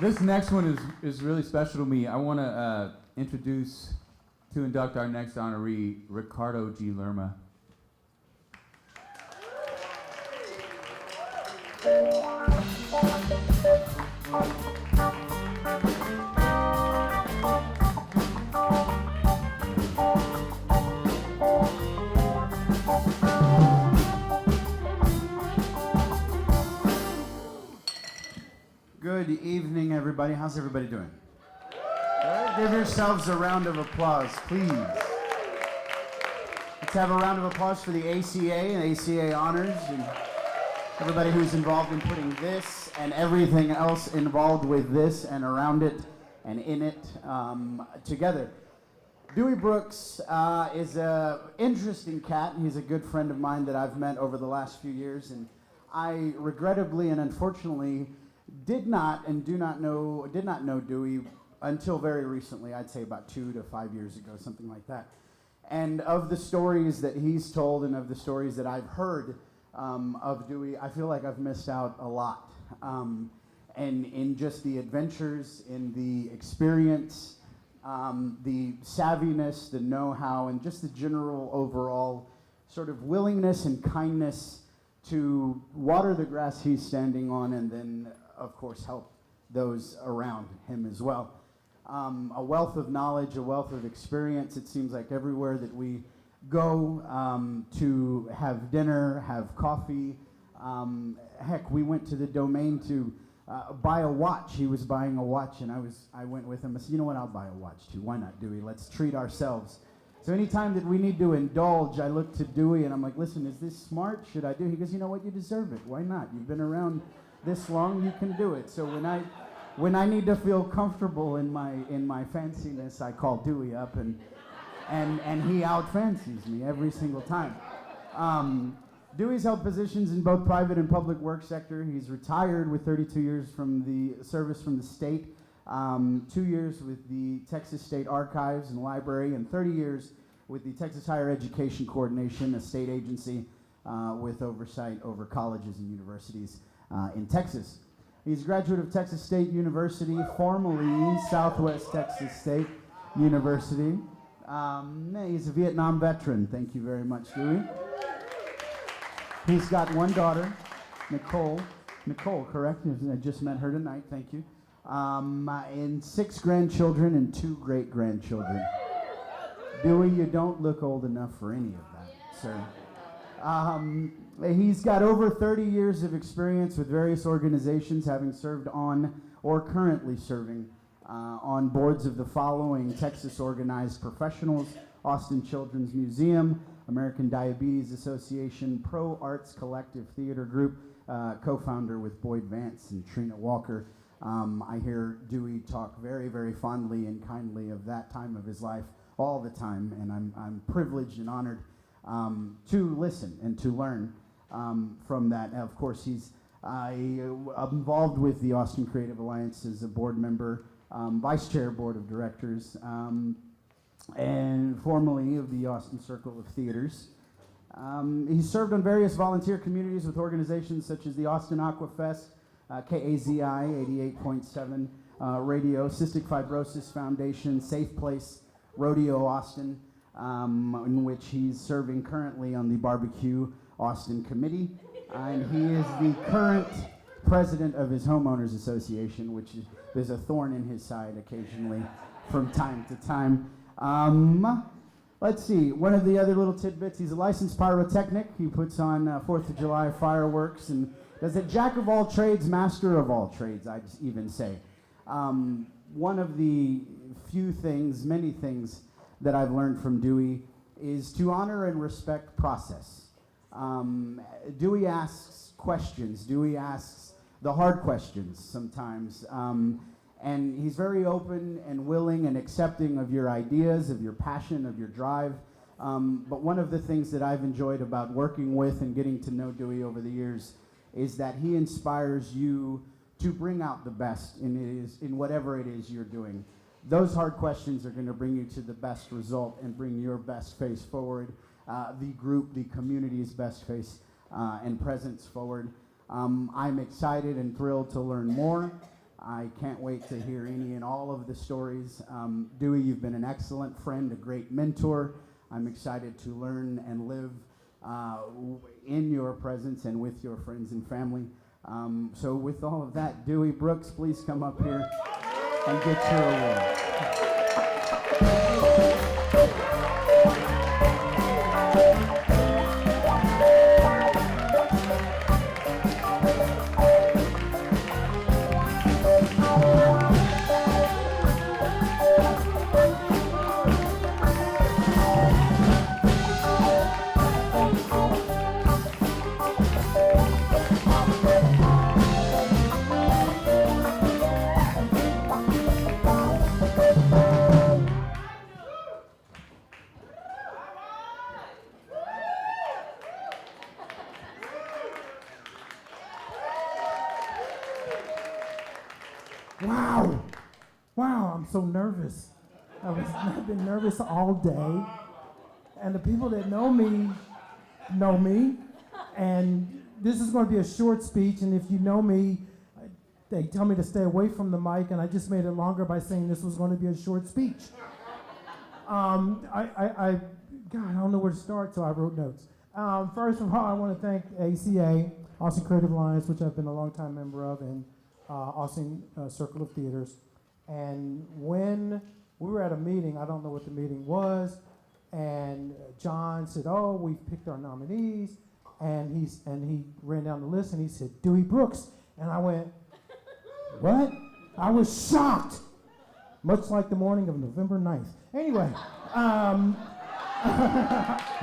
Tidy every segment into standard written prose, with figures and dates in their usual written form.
This next one is really special to me. I want to introduce, to induct our next honoree, Ricardo G. Lerma. Good evening, everybody. How's everybody doing? Good. Give yourselves a round of applause, please. Let's have a round of applause for the ACA and ACA honors and everybody who's involved in putting this and everything else involved with this and around it and in it together. Dewy Brooks is an interesting cat. He's a good friend of mine that I've met over the last few years, and I regrettably and unfortunately did not know Dewy until very recently. I'd say about 2 to 5 years ago, something like that. And of the stories that he's told and of the stories that I've heard of Dewy, I feel like I've missed out a lot. And in just the adventures, in the experience, the savviness, the know-how, and just the general overall sort of willingness and kindness to water the grass he's standing on and then, of course, help those around him as well. A wealth of knowledge, a wealth of experience. It seems like everywhere that we go to have dinner, have coffee. Heck, we went to the Domain to buy a watch. He was buying a watch, and I went with him. I said, you know what, I'll buy a watch too. Why not, Dewy? Let's treat ourselves. So anytime that we need to indulge, I look to Dewy, and I'm like, listen, is this smart? Should I do it? He goes, you know what, you deserve it. Why not? You've been around this long, you can do it. So when I need to feel comfortable in my fanciness, I call Dewy up, and he out-fancies me every single time. Dewy's held positions in both private and public work sector. He's retired with 32 years from the service from the state, 2 years with the Texas State Archives and Library, and 30 years with the Texas Higher Education Coordination, a state agency with oversight over colleges and universities in Texas. He's a graduate of Texas State University, formerly Southwest Texas State University. He's a Vietnam veteran. Thank you very much, Dewy. He's got one daughter, Nicole. Nicole, correct? I just met her tonight. Thank you. And 6 grandchildren and 2 great-grandchildren. Dewy, you don't look old enough for any of that, sir. He's got over 30 years of experience with various organizations, having served on or currently serving on boards of the following: Texas Organized Professionals, Austin Children's Museum, American Diabetes Association, Pro Arts Collective Theater Group, co-founder with Boyd Vance and Trina Walker. I hear Dewy talk very, very fondly and kindly of that time of his life all the time, and I'm privileged and honored to listen and to learn from that. Now, of course, he's involved with the Austin Creative Alliance as a board member, vice chair board of directors, and formerly of the Austin Circle of Theaters. He's served on various volunteer communities with organizations such as the Austin Aqua Fest, KAZI 88.7 Radio, Cystic Fibrosis Foundation, Safe Place, Rodeo Austin, in which he's serving currently on the Barbecue Austin Committee. And he is the current president of his homeowners association, which there's a thorn in his side occasionally from time to time. Let's see, one of the other little tidbits, he's a licensed pyrotechnic. He puts on 4th of July fireworks and does a jack of all trades, master of all trades, I'd even say. One of the few things, many things that I've learned from Dewy is to honor and respect process. Dewy asks questions. Dewy asks the hard questions sometimes. And he's very open and willing and accepting of your ideas, of your passion, of your drive. But one of the things that I've enjoyed about working with and getting to know Dewy over the years is that he inspires you to bring out the best in whatever it is you're doing. Those hard questions are going to bring you to the best result and bring your best face forward, the group, the community's best face and presence forward. I'm excited and thrilled to learn more, I can't wait to hear any and all of the stories. Dewy, you've been an excellent friend, a great mentor. I'm excited to learn and live in your presence and with your friends and family. So with all of that, Dewy Brooks, please come up here and get your award. Wow. Wow, I'm so nervous. I've been nervous all day. And the people that know me. And this is going to be a short speech. And if you know me, they tell me to stay away from the mic. And I just made it longer by saying this was going to be a short speech. God, I don't know where to start, so I wrote notes. First of all, I want to thank ACA, Austin Creative Alliance, which I've been a longtime member of, and Austin Circle of Theaters. And when we were at a meeting, I don't know what the meeting was, and John said, "Oh, we've picked our nominees," and he ran down the list and he said, "Dewy Brooks," and I went, "What?" I was shocked, much like the morning of November 9th. Anyway,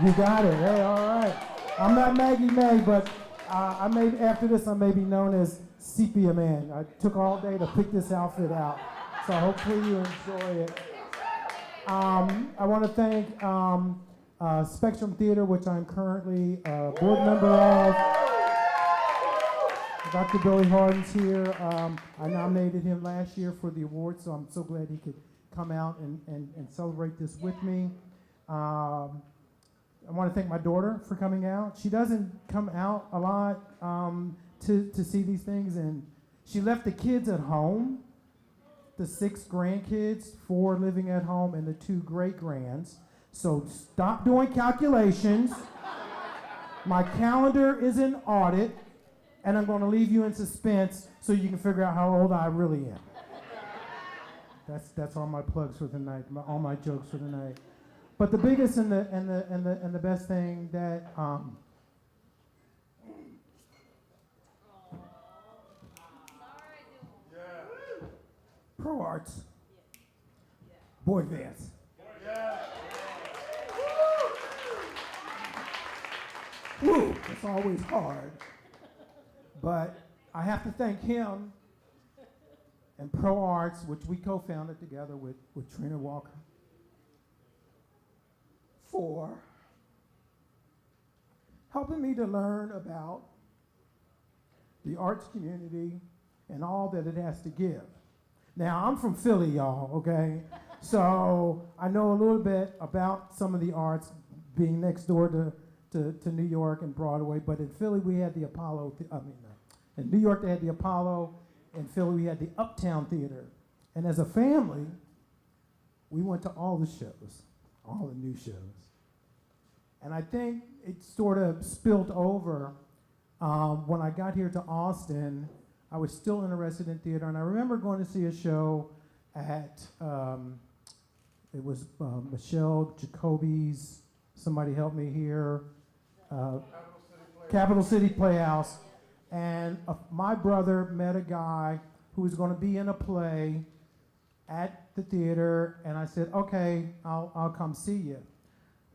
you got it. Hey, all right. I'm not Maggie May, but after this I may be known as Sepia Man. I took all day to pick this outfit out, so hopefully you enjoy it. I want to thank Spectrum Theater, which I'm currently a board member of. Dr. Billy Harden's here. I nominated him last year for the award, so I'm so glad he could come out and celebrate this with me. I want to thank my daughter for coming out. She doesn't come out a lot to see these things, and she left the kids at home, the 6 grandkids, 4 living at home, and the 2 great-grands. So stop doing calculations. My calendar is in audit, and I'm going to leave you in suspense so you can figure out how old I really am. That's all my plugs for the night, all my jokes for the night. But the biggest and the best thing that Pro Arts, Boy Vance. Woo, it's always hard. But I have to thank him and Pro Arts, which we co-founded together with Trina Walker, for helping me to learn about the arts community and all that it has to give. Now, I'm from Philly, y'all, okay? So I know a little bit about some of the arts, being next door to New York and Broadway, but in Philly we had the Apollo, in New York they had the Apollo, in Philly we had the Uptown Theater. And as a family, we went to all the shows, all the new shows. And I think it sort of spilled over when I got here to Austin. I was still interested in theater, and I remember going to see a show at, it was Michelle Jacoby's, somebody help me here, Capital City Playhouse. And my brother met a guy who was going to be in a play at the theater, and I said, okay, I'll come see you.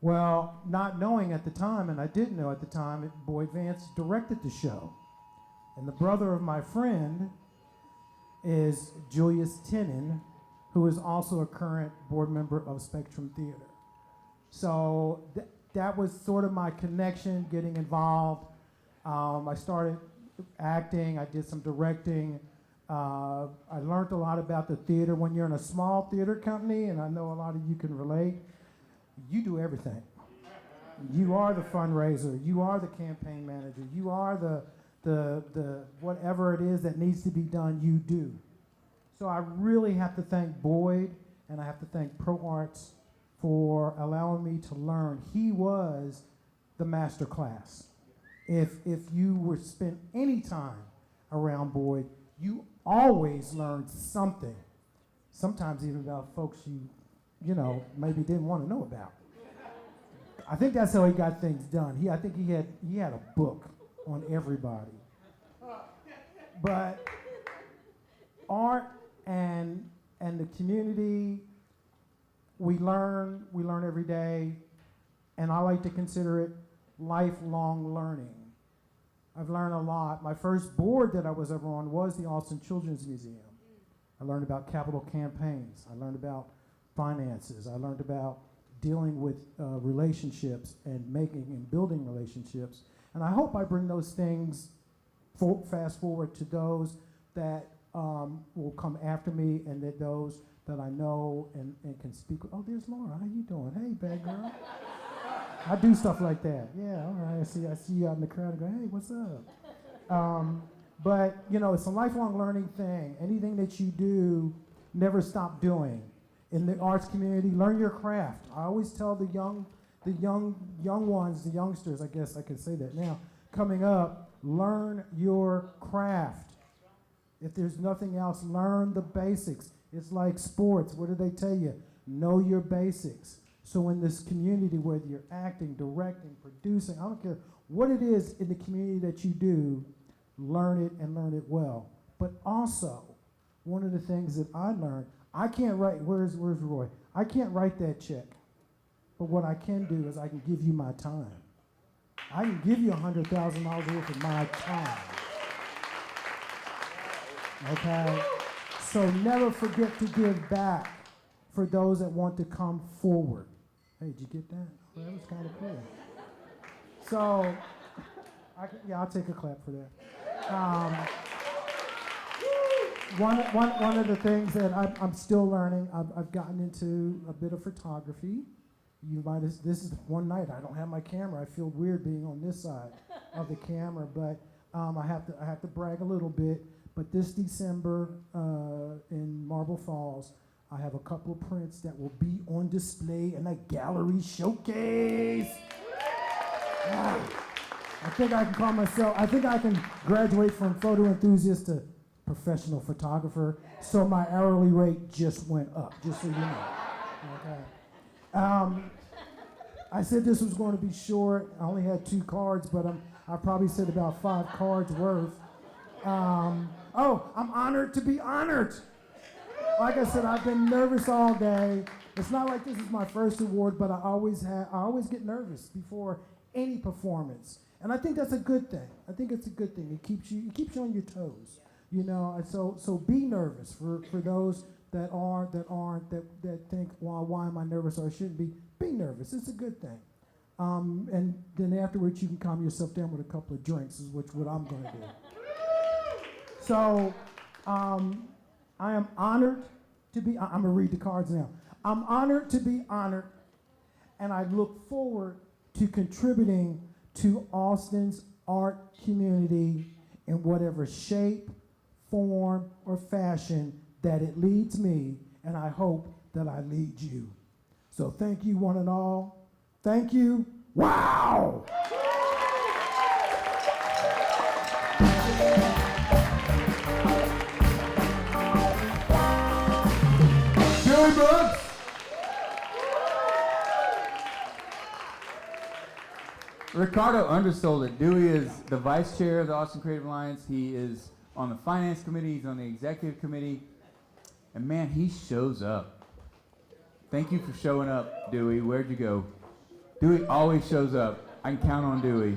Well, not knowing at the time, and I didn't know at the time, Boyd Vance directed the show. And the brother of my friend is Julius Tenen, who is also a current board member of Spectrum Theater. So that was sort of my connection, getting involved. I started acting, I did some directing. I learned a lot about the theater. When you're in a small theater company, and I know a lot of you can relate, you do everything. You are the fundraiser, you are the campaign manager, you are the whatever it is that needs to be done, you do. So I really have to thank Boyd, and I have to thank ProArts for allowing me to learn. He was the master class. If you were spent any time around Boyd, you always learned something. Sometimes even about folks you know, maybe didn't want to know about. I think that's how he got things done. I think he had a book on everybody. But art and the community, we learn every day, and I like to consider it lifelong learning. I've learned a lot. My first board that I was ever on was the Austin Children's Museum. I learned about capital campaigns. I learned about finances. I learned about dealing with relationships and making and building relationships. And I hope I bring those things fast forward to those that will come after me, and that those that I know and can speak with. Oh, there's Laura. How you doing? Hey, bad girl. I do stuff like that. Yeah, all right. I see you out in the crowd and go, hey, what's up? But, you know, it's a lifelong learning thing. Anything that you do, never stop doing. In the arts community, learn your craft. I always tell the young ones, the youngsters, I guess I can say that now, coming up, learn your craft. If there's nothing else, learn the basics. It's like sports. What do they tell you? Know your basics. So in this community, whether you're acting, directing, producing, I don't care what it is in the community that you do, learn it and learn it well. But also, one of the things that I learned, I can't write, where's Roy? I can't write that check. But what I can do is I can give you my time. I can give you $100,000 worth of my time. Okay? So never forget to give back for those that want to come forward. Hey, did you get that? Oh, that was kind of cool. So, I'll take a clap for that. One of the things that I'm still learning, I've gotten into a bit of photography. This is one night I don't have my camera. I feel weird being on this side of the camera, but I have to brag a little bit. But this December in Marble Falls, I have a couple of prints that will be on display in a gallery showcase. Yeah. I think I can graduate from photo enthusiast to professional photographer. So my hourly rate just went up, just so you know. Okay. I said this was going to be short. I only had 2 cards, but I probably said about 5 cards worth. I'm honored to be honored. Like I said, I've been nervous all day. It's not like this is my first award, but I always get nervous before any performance. And I think that's a good thing. I think it's a good thing. It keeps you on your toes. You know, and so be nervous for those that think, well, why am I nervous, or I shouldn't be? Be nervous. It's a good thing. And then afterwards you can calm yourself down with a couple of drinks, is what I'm going to do. So I am honored to be, I'm going to read the cards now. I'm honored to be honored, and I look forward to contributing to Austin's art community in whatever shape, form, or fashion that it leads me, and I hope that I lead you. So thank you, one and all. Thank you. Wow! Dewy Brooks. Ricardo undersold it. Dewy is the vice chair of the Austin Creative Alliance. He is on the finance committee. He's on the executive committee. And man, he shows up. Thank you for showing up, Dewy. Where'd you go? Dewy always shows up. I can count on Dewy.